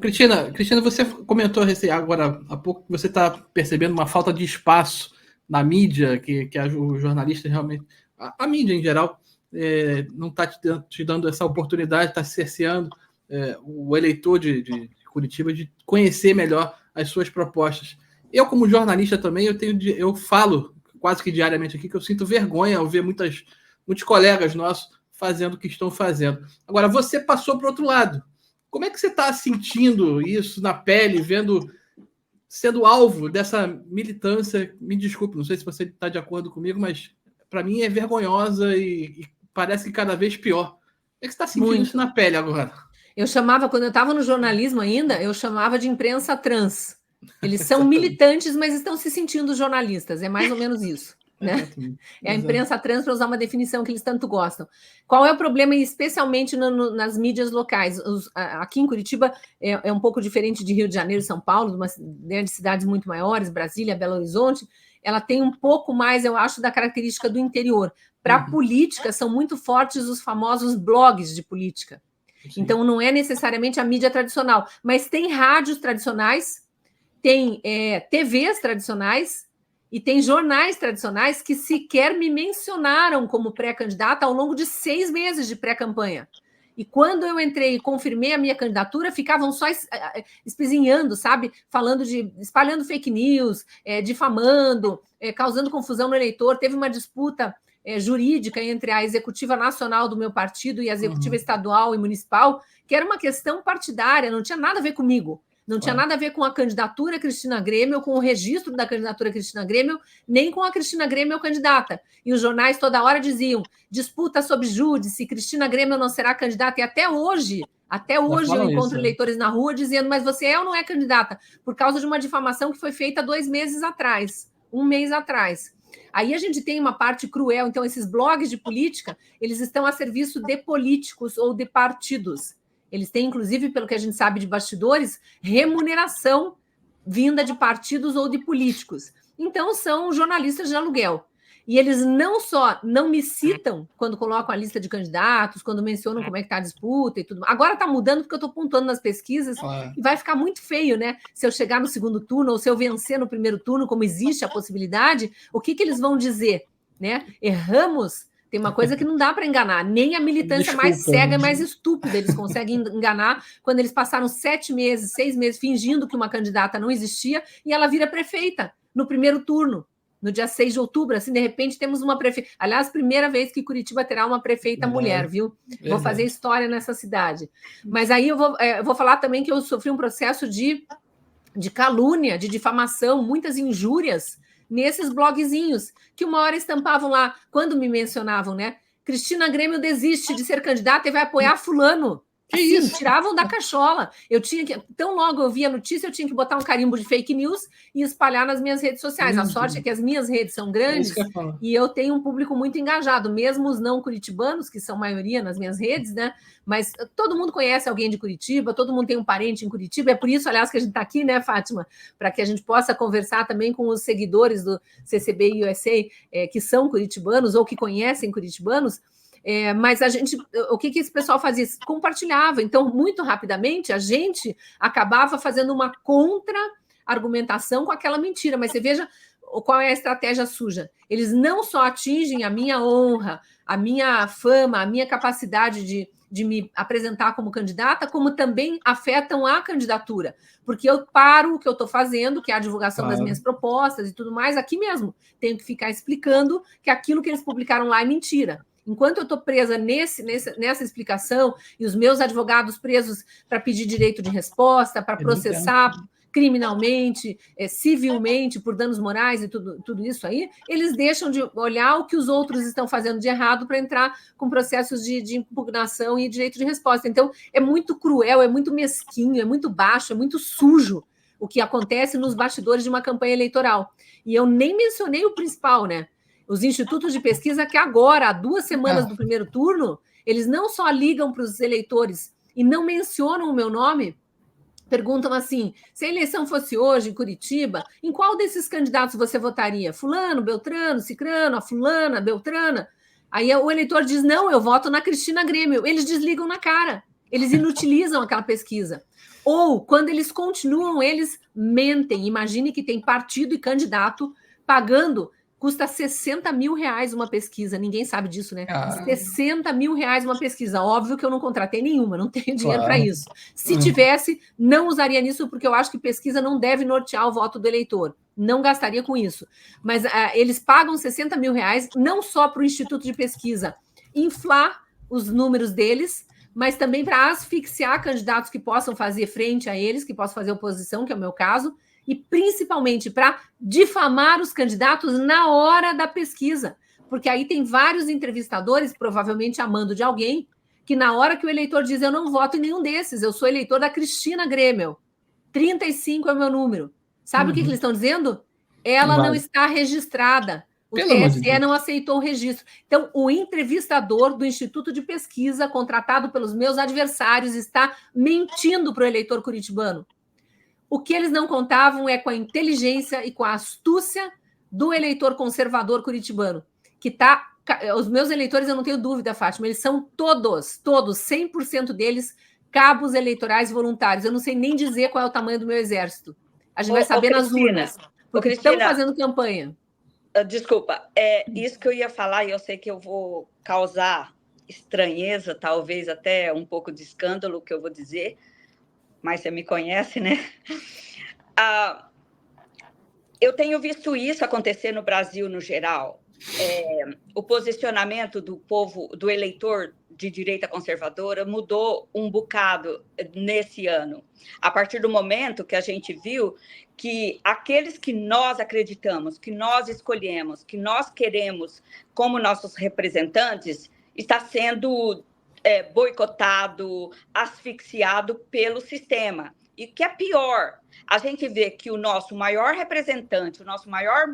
Cristina, você comentou agora há pouco que você está percebendo uma falta de espaço na mídia, que os jornalistas realmente, a mídia em geral, não está te dando essa oportunidade, está cerceando o eleitor de Curitiba de conhecer melhor as suas propostas. Eu, como jornalista também, eu falo quase que diariamente aqui que eu sinto vergonha ao ver muitos colegas nossos fazendo o que estão fazendo. Agora, você passou para o outro lado. Como é que você está sentindo isso na pele, sendo alvo dessa militância? Me desculpe, não sei se você está de acordo comigo, mas para mim é vergonhosa e parece que cada vez pior. Como é que você está sentindo isso na pele agora? Eu chamava, quando eu estava no jornalismo ainda, eu chamava de imprensa trans. Eles são militantes, mas estão se sentindo jornalistas. É mais ou menos isso. Né? É a imprensa trans, para usar uma definição que eles tanto gostam. Qual é o problema, especialmente nas mídias locais? Aqui em Curitiba é um pouco diferente de Rio de Janeiro e São Paulo, de cidades muito maiores, Brasília, Belo Horizonte. Ela tem um pouco mais, eu acho, da característica do interior. Para a política, são muito fortes os famosos blogs de política. Sim. Então, não é necessariamente a mídia tradicional, mas tem rádios tradicionais, tem TVs tradicionais, e tem jornais tradicionais que sequer me mencionaram como pré-candidata ao longo de 6 meses de pré-campanha. E quando eu entrei e confirmei a minha candidatura, ficavam só espezinhando, sabe? Espalhando fake news, difamando, causando confusão no eleitor. Teve uma disputa jurídica entre a executiva nacional do meu partido e a executiva estadual e municipal, que era uma questão partidária, não tinha nada a ver comigo. Não tinha nada a ver com a candidatura Cristina Grêmio, com o registro da candidatura Cristina Grêmio, nem com a Cristina Grêmio candidata. E os jornais toda hora diziam, disputa sob júdice, Cristina Grêmio não será candidata. E até hoje eu encontro eleitores na rua dizendo, mas você é ou não é candidata? Por causa de uma difamação que foi feita 2 meses atrás, 1 mês atrás. Aí a gente tem uma parte cruel. Então, esses blogs de política, eles estão a serviço de políticos ou de partidos. Eles têm, inclusive, pelo que a gente sabe de bastidores, remuneração vinda de partidos ou de políticos. Então, são jornalistas de aluguel. E eles não só não me citam quando colocam a lista de candidatos, quando mencionam como é que está a disputa e tudo. Agora está mudando porque eu estou pontuando nas pesquisas e vai ficar muito feio, né? Se eu chegar no segundo turno ou se eu vencer no primeiro turno, como existe a possibilidade, o que eles vão dizer? Né? Erramos. Tem uma coisa que não dá para enganar, nem a militância mais cega, mais estúpida, eles conseguem enganar quando eles passaram 7 meses, 6 meses fingindo que uma candidata não existia e ela vira prefeita no primeiro turno, no dia 6 de outubro, assim, de repente temos uma prefeita. Aliás, primeira vez que Curitiba terá uma prefeita mulher, viu? Vou fazer história nessa cidade. Mas aí eu vou falar também que eu sofri um processo de calúnia, de difamação, muitas injúrias nesses blogzinhos, que uma hora estampavam lá, quando me mencionavam, né? Cristina Grêmio desiste de ser candidata e vai apoiar fulano. Assim, tiravam da cachola. Eu tinha que, tão logo eu via a notícia, eu tinha que botar um carimbo de fake news e espalhar nas minhas redes sociais. A sorte é que as minhas redes são grandes e eu tenho um público muito engajado, mesmo os não curitibanos, que são maioria nas minhas redes, né? Mas todo mundo conhece alguém de Curitiba, todo mundo tem um parente em Curitiba, é por isso, aliás, que a gente está aqui, né, Fátima? Para que a gente possa conversar também com os seguidores do CCB USA, que são curitibanos ou que conhecem curitibanos. Mas o que esse pessoal fazia? Compartilhava. Então, muito rapidamente, a gente acabava fazendo uma contra-argumentação com aquela mentira. Mas você veja qual é a estratégia suja. Eles não só atingem a minha honra, a minha fama, a minha capacidade de me apresentar como candidata, como também afetam a candidatura. Porque eu paro o que eu estou fazendo, que é a divulgação das minhas propostas e tudo mais, aqui mesmo. Tenho que ficar explicando que aquilo que eles publicaram lá é mentira. Enquanto eu estou presa nessa explicação, e os meus advogados presos para pedir direito de resposta, para processar criminalmente, civilmente, por danos morais e tudo isso aí, eles deixam de olhar o que os outros estão fazendo de errado para entrar com processos de impugnação e direito de resposta. Então, é muito cruel, é muito mesquinho, é muito baixo, é muito sujo o que acontece nos bastidores de uma campanha eleitoral. E eu nem mencionei o principal, né? Os institutos de pesquisa que agora, há 2 semanas do primeiro turno, eles não só ligam para os eleitores e não mencionam o meu nome, perguntam assim, se a eleição fosse hoje em Curitiba, em qual desses candidatos você votaria? Fulano, Beltrano, Cicrano, a fulana, Beltrana? Aí o eleitor diz, não, eu voto na Cristina Grêmio. Eles desligam na cara. Eles inutilizam aquela pesquisa. Ou, quando eles continuam, eles mentem. Imagine que tem partido e candidato pagando, custa 60 mil reais uma pesquisa. Ninguém sabe disso, né? 60 mil reais uma pesquisa. Óbvio que eu não contratei nenhuma, não tenho dinheiro para isso. Se tivesse, não usaria nisso, porque eu acho que pesquisa não deve nortear o voto do eleitor. Não gastaria com isso. Mas eles pagam 60 mil reais, não só para o Instituto de Pesquisa inflar os números deles, mas também para asfixiar candidatos que possam fazer frente a eles, que possam fazer oposição, que é o meu caso, e principalmente para difamar os candidatos na hora da pesquisa. Porque aí tem vários entrevistadores, provavelmente a mando de alguém, que na hora que o eleitor diz, eu não voto em nenhum desses, eu sou eleitor da Cristina Grêmio, 35 é o meu número. Sabe o que eles estão dizendo? Ela não está registrada. O TSE não aceitou o registro. Então, o entrevistador do Instituto de Pesquisa, contratado pelos meus adversários, está mentindo para o eleitor curitibano. O que eles não contavam é com a inteligência e com a astúcia do eleitor conservador curitibano, que está... Os meus eleitores, eu não tenho dúvida, Fátima, eles são todos, 100% deles, cabos eleitorais voluntários. Eu não sei nem dizer qual é o tamanho do meu exército. A gente vai saber nas urnas, porque estão fazendo campanha. Desculpa, é isso que eu ia falar, e eu sei que eu vou causar estranheza, talvez até um pouco de escândalo, o que eu vou dizer, mas você me conhece, né? Eu tenho visto isso acontecer no Brasil no geral. O posicionamento do povo, do eleitor de direita conservadora, mudou um bocado nesse ano. A partir do momento que a gente viu que aqueles que nós acreditamos, que nós escolhemos, que nós queremos como nossos representantes, está sendo boicotado, asfixiado pelo sistema. E o que é pior, a gente vê que o nosso maior representante, o nosso maior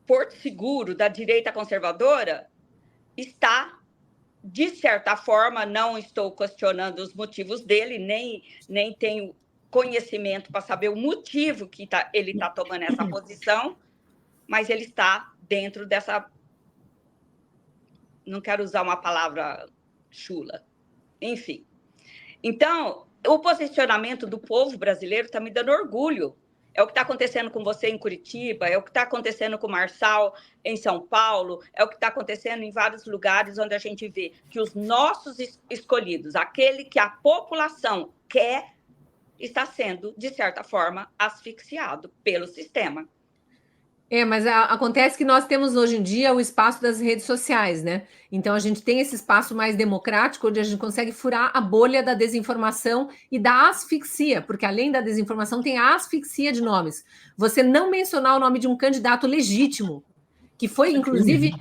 porto seguro da direita conservadora está, de certa forma, não estou questionando os motivos dele, nem tenho conhecimento para saber o motivo que ele está tomando essa posição, mas ele está dentro dessa... Não quero usar uma palavra chula. Enfim. Então, o posicionamento do povo brasileiro está me dando orgulho. É o que está acontecendo com você em Curitiba, é o que está acontecendo com o Marçal em São Paulo, é o que está acontecendo em vários lugares onde a gente vê que os nossos escolhidos, aquele que a população quer, está sendo, de certa forma, asfixiado pelo sistema. Mas acontece que nós temos hoje em dia o espaço das redes sociais, né? Então a gente tem esse espaço mais democrático, onde a gente consegue furar a bolha da desinformação e da asfixia, porque além da desinformação tem a asfixia de nomes. Você não mencionar o nome de um candidato legítimo, que foi, inclusive,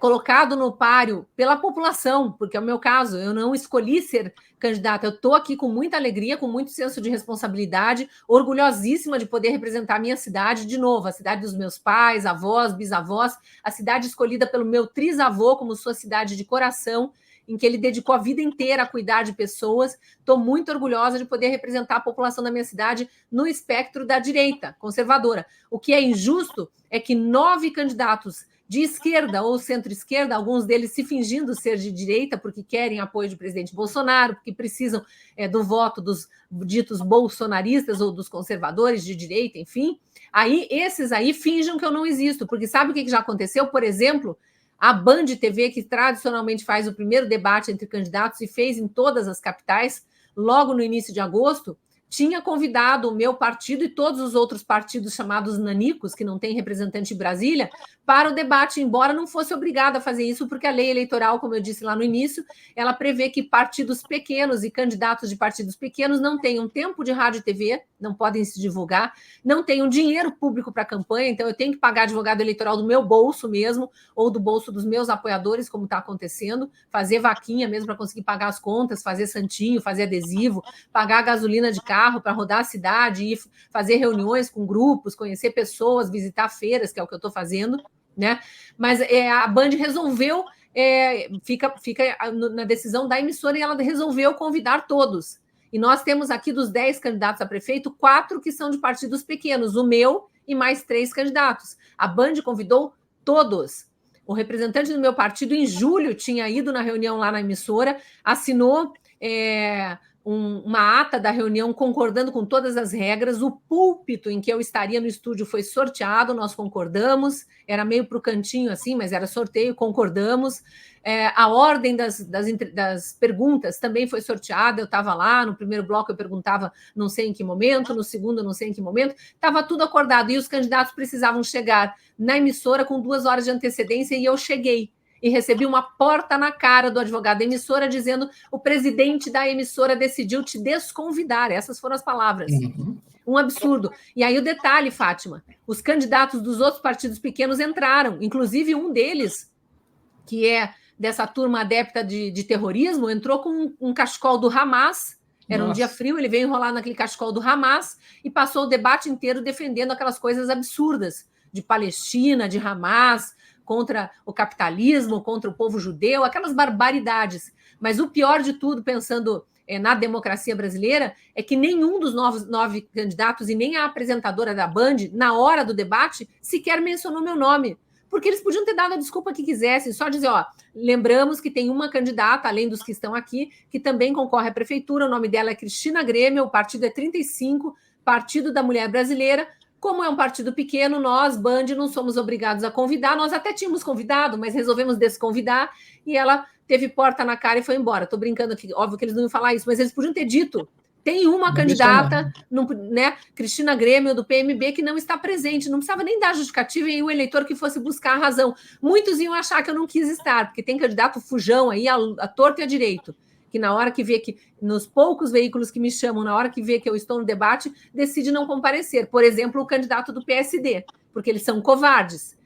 colocado no páreo pela população, porque é o meu caso, eu não escolhi ser candidata, eu estou aqui com muita alegria, com muito senso de responsabilidade, orgulhosíssima de poder representar a minha cidade, de novo, a cidade dos meus pais, avós, bisavós, a cidade escolhida pelo meu trisavô como sua cidade de coração, em que ele dedicou a vida inteira a cuidar de pessoas. Estou muito orgulhosa de poder representar a população da minha cidade no espectro da direita conservadora. O que é injusto é que 9 candidatos de esquerda ou centro-esquerda, alguns deles se fingindo ser de direita porque querem apoio do presidente Bolsonaro, porque precisam do voto dos ditos bolsonaristas ou dos conservadores de direita, enfim. Aí, esses aí fingem que eu não existo, porque sabe o que já aconteceu? Por exemplo, a Band TV, que tradicionalmente faz o primeiro debate entre candidatos e fez em todas as capitais, logo no início de agosto, tinha convidado o meu partido e todos os outros partidos chamados nanicos, que não têm representante em Brasília, para o debate, embora não fosse obrigada a fazer isso, porque a lei eleitoral, como eu disse lá no início, ela prevê que partidos pequenos e candidatos de partidos pequenos não tenham tempo de rádio e TV, não podem se divulgar, não tenham dinheiro público para a campanha, então eu tenho que pagar advogado eleitoral do meu bolso mesmo, ou do bolso dos meus apoiadores, como está acontecendo, fazer vaquinha mesmo para conseguir pagar as contas, fazer santinho, fazer adesivo, pagar a gasolina de carro para rodar a cidade, ir fazer reuniões com grupos, conhecer pessoas, visitar feiras, que é o que eu estou fazendo, né? Mas a Band resolveu, fica na decisão da emissora, e ela resolveu convidar todos. E nós temos aqui dos 10 candidatos a prefeito, 4 que são de partidos pequenos, o meu e mais 3 candidatos. A Band convidou todos. O representante do meu partido, em julho, tinha ido na reunião lá na emissora, assinou uma ata da reunião concordando com todas as regras. O púlpito em que eu estaria no estúdio foi sorteado, nós concordamos, era meio para o cantinho assim, mas era sorteio, concordamos. A ordem das perguntas também foi sorteada, eu estava lá, no primeiro bloco eu perguntava não sei em que momento, no segundo não sei em que momento, estava tudo acordado, e os candidatos precisavam chegar na emissora com 2 horas de antecedência, e eu cheguei. E recebi uma porta na cara do advogado da emissora dizendo: o presidente da emissora decidiu te desconvidar. Essas foram as palavras. Um absurdo. E aí o detalhe, Fátima, os candidatos dos outros partidos pequenos entraram, inclusive um deles, que é dessa turma adepta de terrorismo, entrou com um cachecol do Hamas. Era um dia frio, ele veio enrolar naquele cachecol do Hamas e passou o debate inteiro defendendo aquelas coisas absurdas de Palestina, de Hamas, contra o capitalismo, contra o povo judeu, aquelas barbaridades. Mas o pior de tudo, pensando na democracia brasileira, é que nenhum dos 9 candidatos e nem a apresentadora da Band, na hora do debate, sequer mencionou meu nome. Porque eles podiam ter dado a desculpa que quisessem, só dizer, lembramos que tem uma candidata, além dos que estão aqui, que também concorre à prefeitura, o nome dela é Cristina Grêmio, o partido é 35, Partido da Mulher Brasileira. Como é um partido pequeno, nós, Band, não somos obrigados a convidar. Nós até tínhamos convidado, mas resolvemos desconvidar, e ela teve porta na cara e foi embora. Estou brincando aqui, óbvio que eles não iam falar isso, mas eles podiam ter dito. Tem uma candidata, Cristina Grêmio, do PMB, que não está presente. Não precisava nem dar justificativa e o eleitor que fosse buscar a razão. Muitos iam achar que eu não quis estar, porque tem candidato fujão aí, a torto e a direito, que na hora que vê que, nos poucos veículos que me chamam, na hora que vê que eu estou no debate, decide não comparecer. Por exemplo, o candidato do PSD, porque eles são covardes.